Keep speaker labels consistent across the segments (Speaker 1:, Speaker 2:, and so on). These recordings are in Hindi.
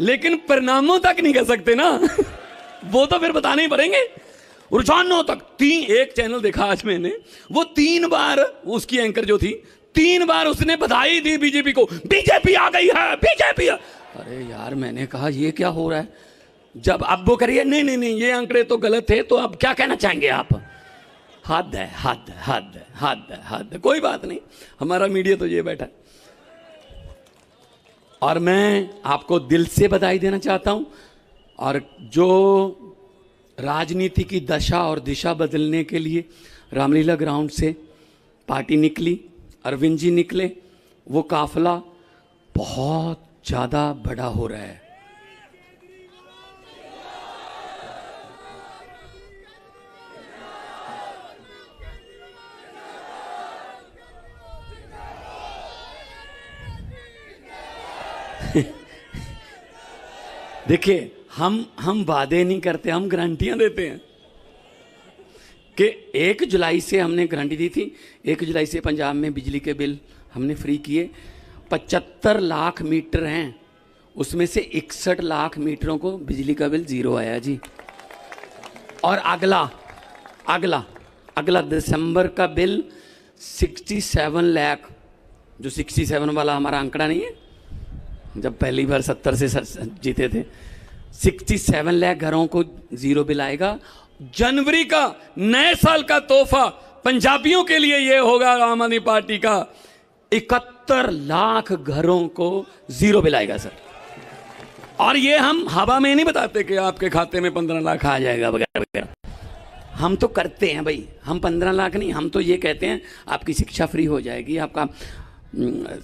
Speaker 1: लेकिन परिणामों तक नहीं कह सकते ना। वो तो फिर बताने ही पड़ेंगे। रुझानों तक एक चैनल देखा आज मैंने, वो 3 बार उसकी एंकर जो थी 3 बार उसने बधाई दी बीजेपी को, बीजेपी आ गई है, बीजेपी। अरे यार, मैंने कहा ये क्या हो रहा है। जब अब वो करिए नहीं नहीं नहीं, ये आंकड़े तो गलत थे, तो अब क्या कहना चाहेंगे आप। हद है, हद हद हद हद। कोई बात नहीं, हमारा मीडिया तो ये बैठा है। और मैं आपको दिल से बधाई देना चाहता हूं। और जो राजनीति की दशा और दिशा बदलने के लिए रामलीला ग्राउंड से पार्टी निकली, अरविंद जी निकले, वो काफिला बहुत ज्यादा बड़ा हो रहा है। देखिए, हम वादे नहीं करते, हम गारंटियां देते हैं कि 1 जुलाई से हमने गारंटी दी थी, 1 जुलाई से पंजाब में बिजली के बिल हमने फ्री किए। 75 लाख मीटर हैं, उसमें से 61 लाख मीटरों को बिजली का बिल 0 आया जी। और अगला अगला अगला दिसंबर का बिल 67 लाख, जो 67 वाला हमारा आंकड़ा नहीं है, जब पहली बार 70 से जीते थे, 67 लाख घरों को 0 बिल आएगा। जनवरी का नए साल का तोहफा पंजाबियों के लिए यह होगा, आम आदमी पार्टी का 71 लाख घरों को 0 बिल आएगा सर। और ये हम हवा में नहीं बताते कि आपके खाते में 15 लाख आ जाएगा वगैरह वगैरह, हम तो करते हैं भाई। हम 15 लाख नहीं, हम तो ये कहते हैं आपकी शिक्षा फ्री हो जाएगी, आपका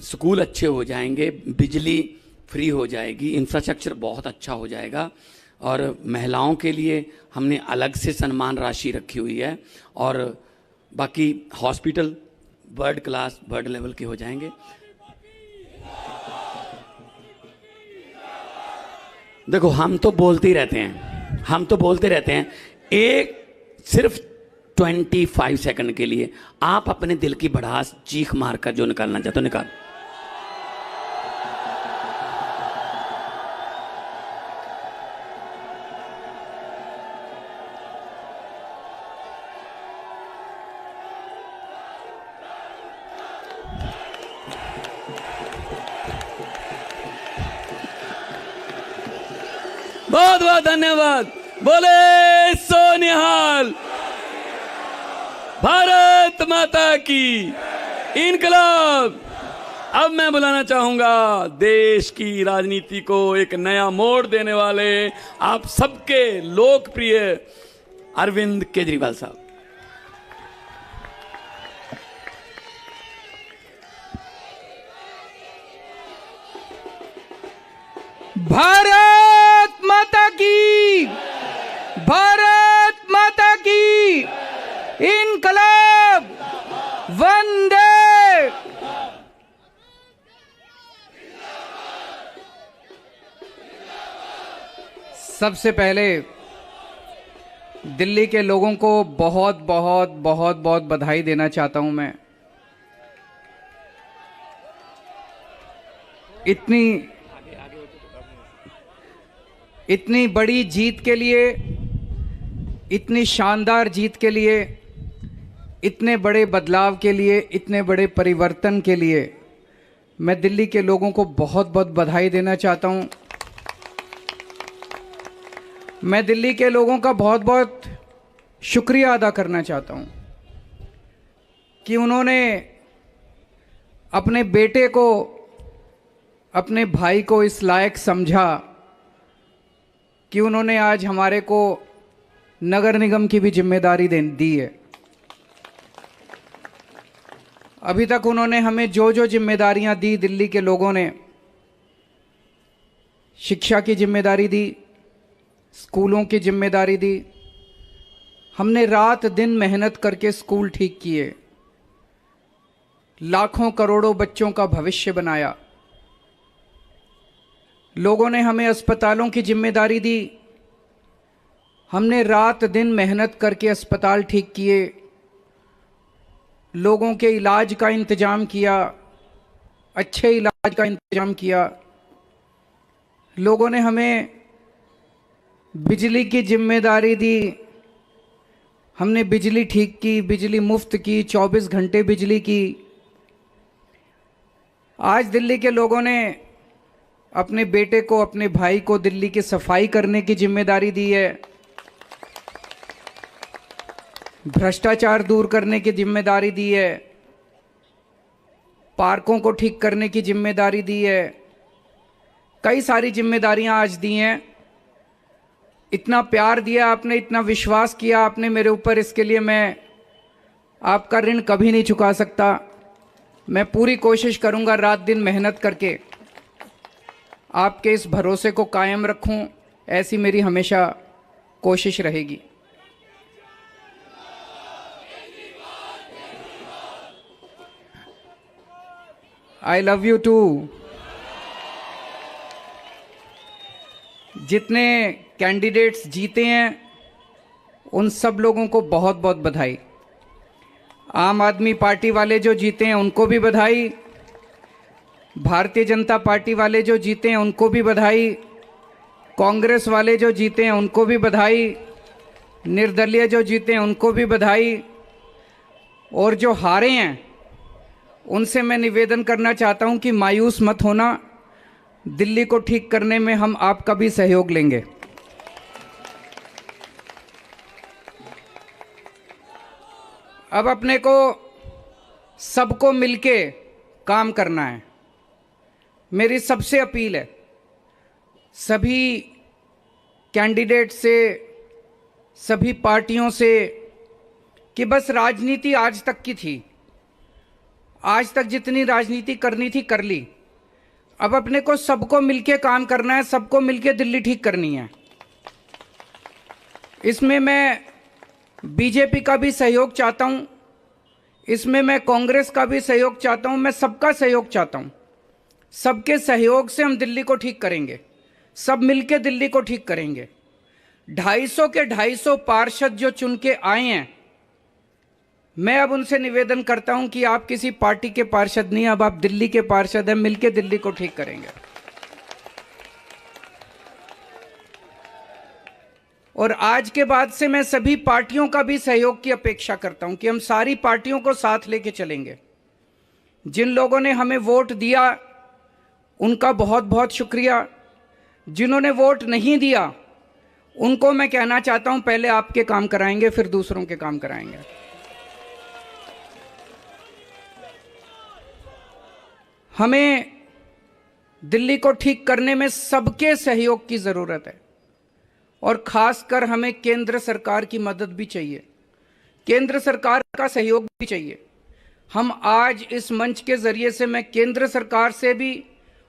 Speaker 1: स्कूल अच्छे हो जाएंगे, बिजली फ्री हो जाएगी, इंफ्रास्ट्रक्चर बहुत अच्छा हो जाएगा। और महिलाओं के लिए हमने अलग से सम्मान राशि रखी हुई है। और बाकी hospital world class, world level के हो जाएंगे। देखो, हम तो बोलते ही रहते हैं, हम तो बोलते रहते हैं। एक सिर्फ 25 सेकंड के लिए आप अपने दिल की भड़ास चीख मारकर जो निकालना चाहते हो निकाल। बहुत बहुत धन्यवाद। बोले सोनिहाल, भारत माता की इनकलाब। अब मैं बुलाना चाहूंगा देश की राजनीति को एक नया मोड़ देने वाले आप सबके लोकप्रिय अरविंद केजरीवाल साहब।
Speaker 2: भारत माता की, भारत माता की इनकलाब, वंदे। सबसे पहले दिल्ली के लोगों को बहुत बहुत बहुत बहुत बधाई देना चाहता हूं मैं। इतनी बड़ी जीत के लिए, इतनी शानदार जीत के लिए, इतने बड़े बदलाव के लिए, इतने बड़े परिवर्तन के लिए मैं दिल्ली के लोगों को बहुत बहुत बधाई देना चाहता हूं। मैं दिल्ली के लोगों का बहुत बहुत शुक्रिया अदा करना चाहता हूं कि उन्होंने अपने बेटे को, अपने भाई को इस लायक समझा कि उन्होंने आज हमारे को नगर निगम की भी जिम्मेदारी दी है। अभी तक उन्होंने हमें जो जो जिम्मेदारियां दी, दिल्ली के लोगों ने शिक्षा की जिम्मेदारी दी, स्कूलों की जिम्मेदारी दी। हमने रात दिन मेहनत करके स्कूल ठीक किए, लाखों करोड़ों बच्चों का भविष्य बनाया। लोगों ने हमें अस्पतालों की जिम्मेदारी दी, हमने रात दिन मेहनत करके अस्पताल ठीक किए, लोगों के इलाज का इंतजाम किया, अच्छे इलाज का इंतजाम किया। लोगों ने हमें बिजली की जिम्मेदारी दी, हमने बिजली ठीक की, बिजली मुफ्त की, 24 घंटे बिजली की। आज दिल्ली के लोगों ने अपने बेटे को, अपने भाई को दिल्ली की सफाई करने की जिम्मेदारी दी है, भ्रष्टाचार दूर करने की जिम्मेदारी दी है, पार्कों को ठीक करने की जिम्मेदारी दी है, कई सारी जिम्मेदारियां आज दी हैं। इतना प्यार दिया आपने, इतना विश्वास किया आपने मेरे ऊपर, इसके लिए मैं आपका ऋण कभी नहीं चुका सकता। मैं पूरी कोशिश करूंगा रात दिन मेहनत करके आपके इस भरोसे को कायम रखूं, ऐसी मेरी हमेशा कोशिश रहेगी। I love you too. जितने कैंडिडेट्स जीते हैं उन सब लोगों को बहुत बहुत बधाई। आम आदमी पार्टी वाले जो जीते हैं उनको भी बधाई, भारतीय जनता पार्टी वाले जो जीते हैं उनको भी बधाई, कांग्रेस वाले जो जीते हैं उनको भी बधाई, निर्दलीय जो जीते हैं उनको भी बधाई, और जो हारे हैं उनसे मैं निवेदन करना चाहता हूं कि मायूस मत होना, दिल्ली को ठीक करने में हम आपका भी सहयोग लेंगे। अब अपने को सबको मिलके काम करना है। मेरी सबसे अपील है सभी कैंडिडेट से, सभी पार्टियों से, कि बस राजनीति आज तक की थी, आज तक जितनी राजनीति करनी थी कर ली। अब अपने को सबको मिलके काम करना है, सबको मिलके दिल्ली ठीक करनी है। इसमें मैं बीजेपी का भी सहयोग चाहता हूं, इसमें मैं कांग्रेस का भी सहयोग चाहता हूं, मैं सबका सहयोग चाहता हूं। सबके सहयोग से हम दिल्ली को ठीक करेंगे, सब मिलके दिल्ली को ठीक करेंगे। 250 के 250 पार्षद जो चुन के आए हैं, मैं अब उनसे निवेदन करता हूं कि आप किसी पार्टी के पार्षद नहीं, अब आप दिल्ली के पार्षद हैं, मिलके दिल्ली को ठीक करेंगे। और आज के बाद से मैं सभी पार्टियों का भी सहयोग की अपेक्षा करता हूं कि हम सारी पार्टियों को साथ लेके चलेंगे। जिन लोगों ने हमें वोट दिया उनका बहुत बहुत शुक्रिया, जिन्होंने वोट नहीं दिया उनको मैं कहना चाहता हूं पहले आपके काम कराएंगे फिर दूसरों के काम कराएंगे। हमें दिल्ली को ठीक करने में सबके सहयोग की जरूरत है, और खासकर हमें केंद्र सरकार की मदद भी चाहिए, केंद्र सरकार का सहयोग भी चाहिए। हम आज इस मंच के जरिए से मैं केंद्र सरकार से भी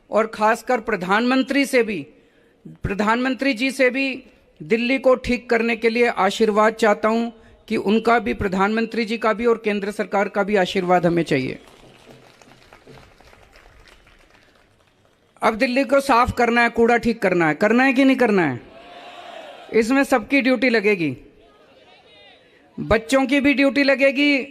Speaker 2: और खासकर प्रधानमंत्री जी से भी दिल्ली को ठीक करने के लिए आशीर्वाद चाहता हूं कि उनका भी, प्रधानमंत्री जी का भी और केंद्र सरकार का भी आशीर्वाद हमें चाहिए। अब दिल्ली को साफ करना है, कूड़ा ठीक करना है कि नहीं करना है? इसमें सबकी ड्यूटी लगेगी, बच्चों की भी ड्यूटी लगेगी,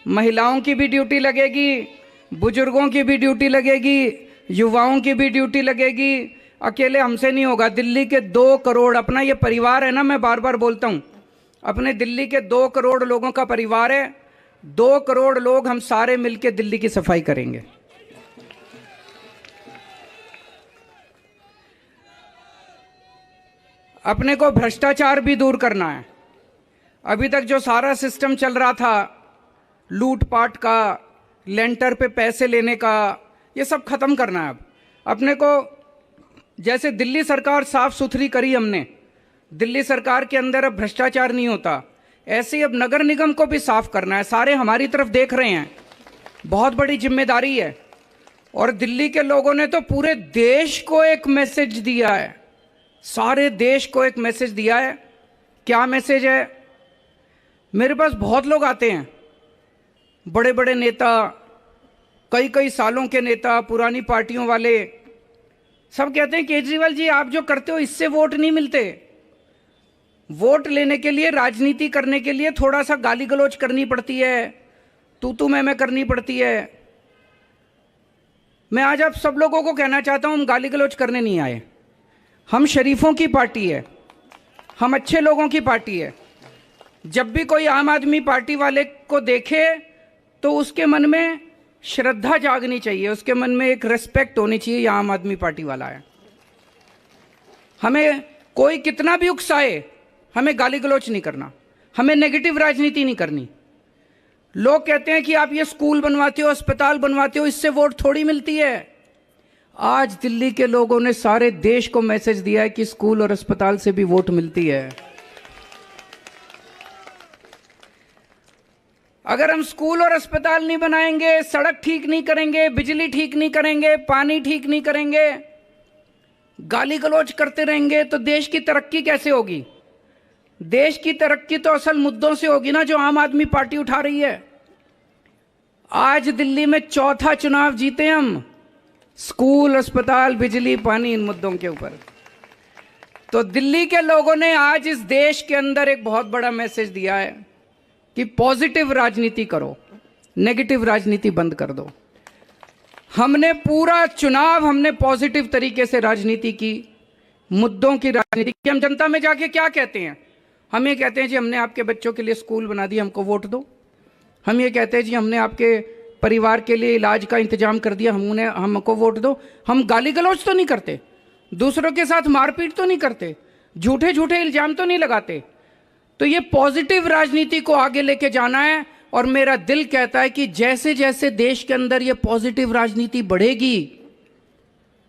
Speaker 2: महिलाओं की भी ड्यूटी लगेगी, बुजुर्गों की भी ड्यूटी लगेगी, युवाओं की भी ड्यूटी लगेगी। अकेले हमसे नहीं होगा। दिल्ली के 2 करोड़, अपना ये परिवार है ना, मैं बार बार बोलता हूं, अपने दिल्ली के 2 करोड़ लोगों का परिवार है। 2 करोड़ लोग हम सारे मिलकर दिल्ली की सफाई करेंगे। अपने को भ्रष्टाचार भी दूर करना है। अभी तक जो सारा सिस्टम चल रहा था, लूटपाट का, लेंटर पे पैसे लेने का, ये सब खत्म करना है। अब अपने को, जैसे दिल्ली सरकार साफ सुथरी करी हमने, दिल्ली सरकार के अंदर अब भ्रष्टाचार नहीं होता, ऐसे ही अब नगर निगम को भी साफ करना है। सारे हमारी तरफ देख रहे हैं, बहुत बड़ी जिम्मेदारी है। और दिल्ली के लोगों ने तो पूरे देश को एक मैसेज दिया है, सारे देश को एक मैसेज दिया है। क्या मैसेज है? मेरे पास बहुत लोग आते हैं, बड़े बड़े नेता, कई कई सालों के नेता, पुरानी पार्टियों वाले, सब कहते हैं केजरीवाल जी आप जो करते हो इससे वोट नहीं मिलते। वोट लेने के लिए, राजनीति करने के लिए थोड़ा सा गाली गलौज करनी पड़ती है, तू मैं करनी पड़ती है। मैं आज आप सब लोगों को कहना चाहता हूं, हम गाली गलौज करने नहीं आए, हम शरीफों की पार्टी है, हम अच्छे लोगों की पार्टी है। जब भी कोई आम आदमी पार्टी वाले को देखे तो उसके मन में श्रद्धा जागनी चाहिए, उसके मन में एक रिस्पेक्ट होनी चाहिए, ये आम आदमी पार्टी वाला है। हमें कोई कितना भी उकसाए, हमें गाली गलौच नहीं करना, हमें नेगेटिव राजनीति नहीं करनी। लोग कहते हैं कि आप ये स्कूल बनवाते हो, अस्पताल बनवाते हो, इससे वोट थोड़ी मिलती है। आज दिल्ली के लोगों ने सारे देश को मैसेज दिया है कि स्कूल और अस्पताल से भी वोट मिलती है। अगर हम स्कूल और अस्पताल नहीं बनाएंगे, सड़क ठीक नहीं करेंगे, बिजली ठीक नहीं करेंगे, पानी ठीक नहीं करेंगे, गाली गलौज करते रहेंगे, तो देश की तरक्की कैसे होगी? देश की तरक्की तो असल मुद्दों से होगी ना, जो आम आदमी पार्टी उठा रही है। आज दिल्ली में चौथा चुनाव जीते हम, स्कूल, अस्पताल, बिजली, पानी, इन मुद्दों के ऊपर। तो दिल्ली के लोगों ने आज इस देश के अंदर एक बहुत बड़ा मैसेज दिया है कि पॉजिटिव राजनीति करो, नेगेटिव राजनीति बंद कर दो। हमने पूरा चुनाव हमने पॉजिटिव तरीके से राजनीति की, मुद्दों की राजनीति की। हम जनता में जाके क्या कहते हैं? हम ये कहते हैं जी हमने आपके बच्चों के लिए स्कूल बना दिया, हमको वोट दो। हम ये कहते हैं जी हमने आपके परिवार के लिए इलाज का इंतजाम कर दिया, हमको वोट दो। हम गाली गलौज तो नहीं करते, दूसरों के साथ मारपीट तो नहीं करते, झूठे झूठे इल्जाम तो नहीं लगाते। तो ये पॉजिटिव राजनीति को आगे लेके जाना है। और मेरा दिल कहता है कि जैसे जैसे देश के अंदर ये पॉजिटिव राजनीति बढ़ेगी,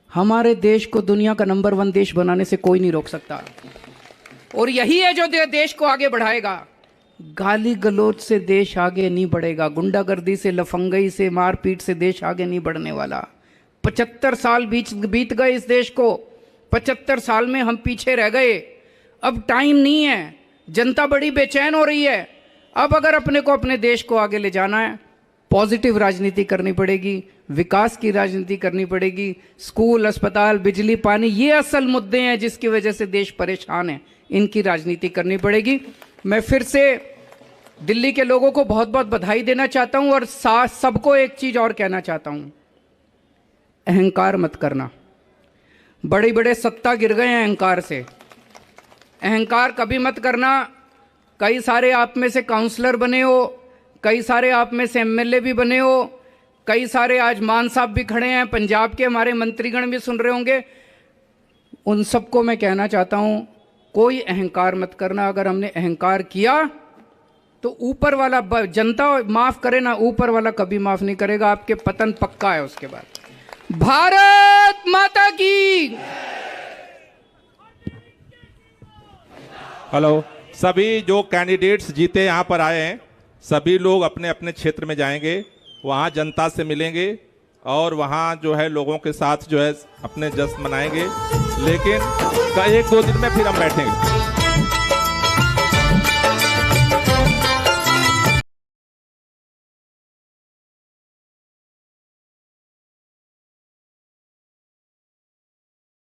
Speaker 2: हमारे देश को दुनिया का नंबर 1 देश बनाने से कोई नहीं रोक सकता। और यही है जो देश को आगे बढ़ाएगा। गाली गलौज से देश आगे नहीं बढ़ेगा, गुंडागर्दी से, लफंगई से, मारपीट से देश आगे नहीं बढ़ने वाला। 75 साल बीत गए इस देश को, 75 साल में हम पीछे रह गए। अब टाइम नहीं है, जनता बड़ी बेचैन हो रही है। अब अगर अपने को अपने देश को आगे ले जाना है, पॉजिटिव राजनीति करनी पड़ेगी, विकास की राजनीति करनी पड़ेगी। स्कूल, अस्पताल, बिजली, पानी, ये असल मुद्दे हैं जिसकी वजह से देश परेशान है, इनकी राजनीति करनी पड़ेगी। मैं फिर से दिल्ली के लोगों को बहुत बहुत बधाई देना चाहता हूं और सबको एक चीज और कहना चाहता हूं, अहंकार मत करना। बड़े बड़े सत्ता गिर गए हैं अहंकार से, अहंकार कभी मत करना। कई सारे आप में से काउंसलर बने हो, कई सारे आप में से एमएलए भी बने हो, कई सारे आज मान साहब भी खड़े हैं, पंजाब के हमारे मंत्रीगण भी सुन रहे होंगे। उन सबको मैं कहना चाहता हूं, कोई अहंकार मत करना। अगर हमने अहंकार किया तो ऊपर वाला, जनता माफ करे ना, ऊपर वाला कभी माफ नहीं करेगा, आपके पतन पक्का है उसके बाद। भारत माता की।
Speaker 3: हेलो, सभी जो कैंडिडेट्स जीते यहाँ पर आए हैं, सभी लोग अपने अपने क्षेत्र में जाएंगे, वहाँ जनता से मिलेंगे और वहाँ जो है लोगों के साथ जो है अपने जश्न मनाएंगे। लेकिन 1-2 दिन में फिर हम बैठेंगे।